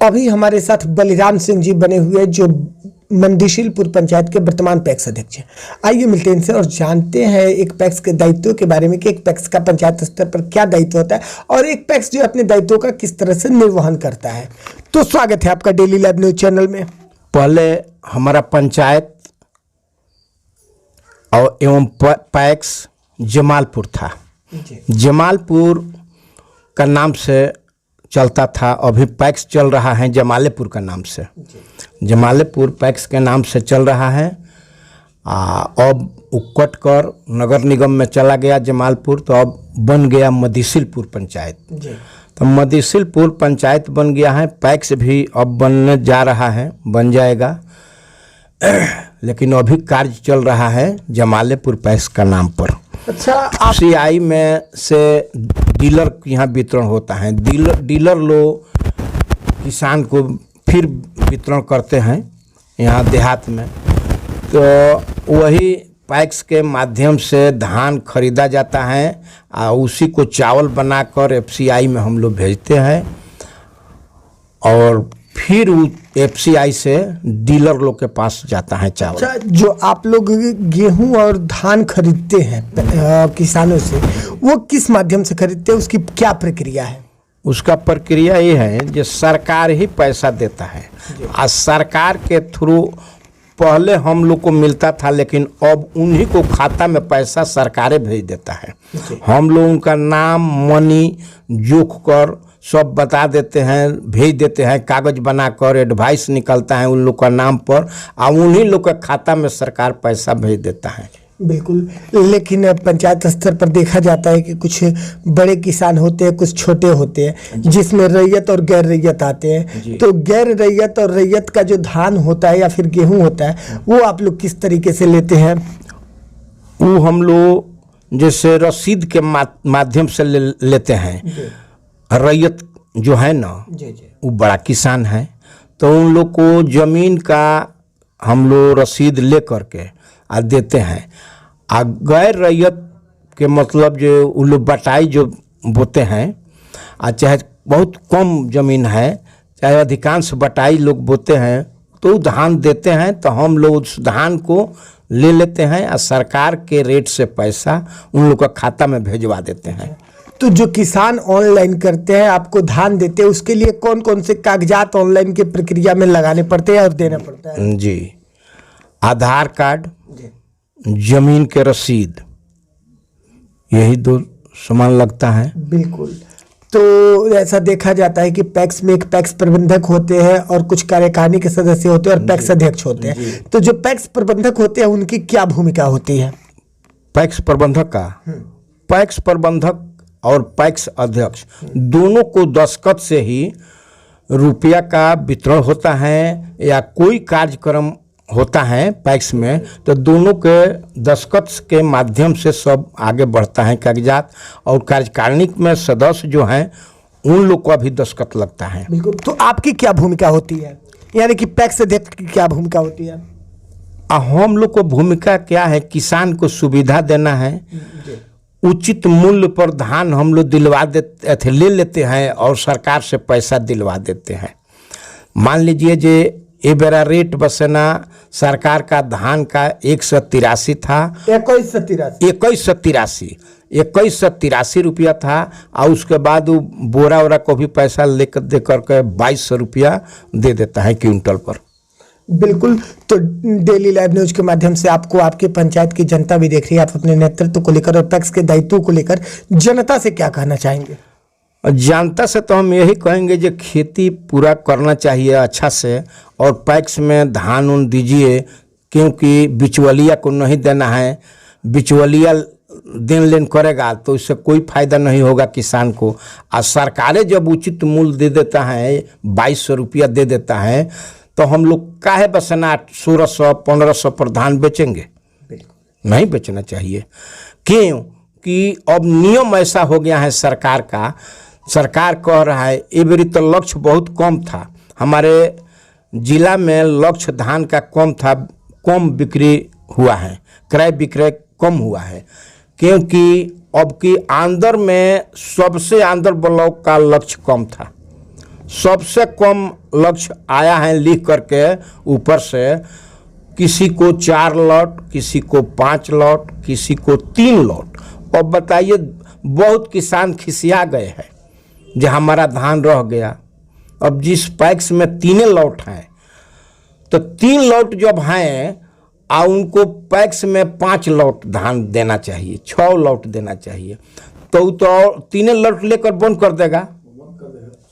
अभी हमारे साथ बलिराम सिंह जी बने हुए जो मंदीशिलपुर पंचायत के वर्तमान पैक्स अध्यक्ष हैं। आइए मिलते हैं इनसे और जानते हैं एक पैक्स के दायित्वों के बारे में कि एक पैक्स का पंचायत स्तर पर क्या दायित्व होता है और एक पैक्स जो अपने दायित्वों का किस तरह से निर्वहन करता है। तो स्वागत है आपका डेली लाइव न्यूज चैनल में। पहले हमारा पंचायत और एवं पैक्स जमालपुर था। जमालपुर का नाम से चलता था, अभी पैक्स चल रहा है जमालेपुर का नाम से। जमालेपुर पैक्स के नाम से चल रहा है। अब कट कर नगर निगम में चला गया जमालपुर, तो अब बन गया मदीशिलपुर पंचायत। तो मदीशिलपुर पंचायत बन गया है। पैक्स भी अब बनने जा रहा है, बन जाएगा, लेकिन अभी कार्य चल रहा है जमालेपुर पैक्स का नाम पर। अच्छा, सीआई में से डीलर यहाँ वितरण होता है। डीलर लोग किसान को फिर वितरण करते हैं यहाँ देहात में। तो वही पैक्स के माध्यम से धान खरीदा जाता है और उसी को चावल बनाकर एफसीआई में हम लोग भेजते हैं और फिर एफसीआई से डीलर लोग के पास जाता है चावल। अच्छा, जो आप लोग गेहूं और धान खरीदते हैं किसानों से, वो किस माध्यम से खरीदते हैं, उसकी क्या प्रक्रिया है? उसका प्रक्रिया ये है जो सरकार ही पैसा देता है और सरकार के थ्रू पहले हम लोग को मिलता था, लेकिन अब उन्हीं को खाता में पैसा सरकारें भेज देता है। हम लोग उनका नाम मनी जोख कर सब बता देते हैं, भेज देते हैं, कागज बनाकर एडवाइस निकलता है उन लोग का नाम पर और उन्हीं लोग के खाता में सरकार पैसा भेज देता है। बिल्कुल, लेकिन पंचायत स्तर पर देखा जाता है कि कुछ बड़े किसान होते हैं, कुछ छोटे होते हैं, जिसमें रैयत और गैर रैयत आते हैं। तो गैर रैयत और रैयत का जो धान होता है या फिर गेहूं होता है, वो आप लोग किस तरीके से लेते हैं? वो हम लोग जैसे रसीद के माध्यम से लेते हैं। रैयत जो है ना, वो बड़ा किसान है, तो उन लोग को ज़मीन का हम लोग रसीद ले करके आ देते हैं। आ गैर रैयत के मतलब जो उन लोग बटाई जो बोते हैं, चाहे बहुत कम ज़मीन है चाहे अधिकांश बटाई लोग बोते हैं, तो धान देते हैं। तो हम लोग उस धान को ले लेते हैं और सरकार के रेट से पैसा उन लोग का खाता में भेजवा देते हैं। तो जो किसान ऑनलाइन करते हैं, आपको धान देते हैं, उसके लिए कौन कौन से कागजात ऑनलाइन की प्रक्रिया में लगाने पड़ते हैं और देना पड़ता है? जी, आधार कार्ड, जमीन के रसीद, यही दो सामान लगता है। बिल्कुल। तो ऐसा देखा जाता है कि पैक्स में एक पैक्स प्रबंधक होते हैं और कुछ कार्यकारिणी के सदस्य होते हैं और पैक्स अध्यक्ष होते हैं। तो जो पैक्स प्रबंधक होते हैं उनकी क्या भूमिका होती है? पैक्स प्रबंधक का, पैक्स प्रबंधक और पैक्स अध्यक्ष दोनों को दस्तखत से ही रुपया का वितरण होता है या कोई कार्यक्रम होता है पैक्स में, तो दोनों के दस्तखत के माध्यम से सब आगे बढ़ता है कागजात। और कार्यकारिणी में सदस्य जो हैं उन लोग का भी दस्तखत लगता है। बिल्कुल। तो आपकी क्या भूमिका होती है, यानी कि पैक्स अध्यक्ष की क्या भूमिका होती है? हम लोग को भूमिका क्या है, किसान को सुविधा देना है। उचित मूल्य पर धान हम लोग दिलवा देते थे, ले लेते हैं और सरकार से पैसा दिलवा देते हैं। मान लीजिए जे ये बेरा रेट बसना सरकार का धान का 183 था, 2183 रुपया था। और उसके बाद वो बोरा वोरा को भी पैसा लेकर दे करके 2200 रुपया दे देता है क्विंटल पर। बिल्कुल। तो डेली लाइव न्यूज के माध्यम से आपको आपके पंचायत की जनता भी देख रही है, आप अपने नेतृत्व को लेकर और पैक्स के दायित्वों को लेकर जनता से क्या कहना चाहेंगे? जनता से तो हम यही कहेंगे जो खेती पूरा करना चाहिए अच्छा से, और पैक्स में धान उन दीजिए, क्योंकि बिचवलिया को नहीं देना है। बिचवलिया देन लेन करेगा तो इससे कोई फायदा नहीं होगा किसान को। और सरकारें जब उचित मूल्य दे देता है, 2200 रुपया दे देता है, तो हम लोग काहे बसना 1600-1500 पर धान बेचेंगे? नहीं बेचना चाहिए। क्यों कि अब नियम ऐसा हो गया है सरकार का। सरकार कह रहा है, ये बारी तो लक्ष्य बहुत कम था, हमारे जिला में लक्ष्य धान का कम था, कम बिक्री हुआ है, क्रय विक्रय कम हुआ है, क्योंकि अब की आंदर में सबसे आंदर ब्लॉक का लक्ष्य कम था। सबसे कम लक्ष्य आया है लिख करके ऊपर से, किसी को 4 लॉट, किसी को 5 लॉट, किसी को 3 लॉट। अब बताइए, बहुत किसान खिसिया गए हैं जो हमारा धान रह गया। अब जिस पैक्स में 3 लॉट हैं, तो 3 लॉट जब हैं और उनको पैक्स में 5 लॉट धान देना चाहिए, 6 लॉट देना चाहिए, तो 3 लॉट लेकर बंद कर देगा,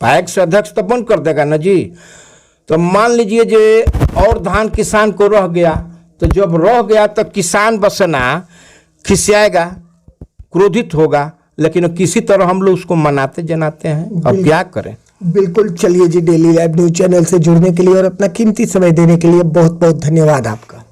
पैक्स अध्यक्ष तो बंद कर देगा ना जी। तो मान लीजिए जो और धान किसान को रह गया, तो जब रह गया तो किसान बसना खिसियाएगा, क्रोधित होगा, लेकिन किसी तरह हम लोग उसको मनाते जनाते हैं। अब क्या करें। बिल्कुल। चलिए जी, डेली लाइव न्यूज चैनल से जुड़ने के लिए और अपना कीमती समय देने के लिए बहुत बहुत धन्यवाद आपका।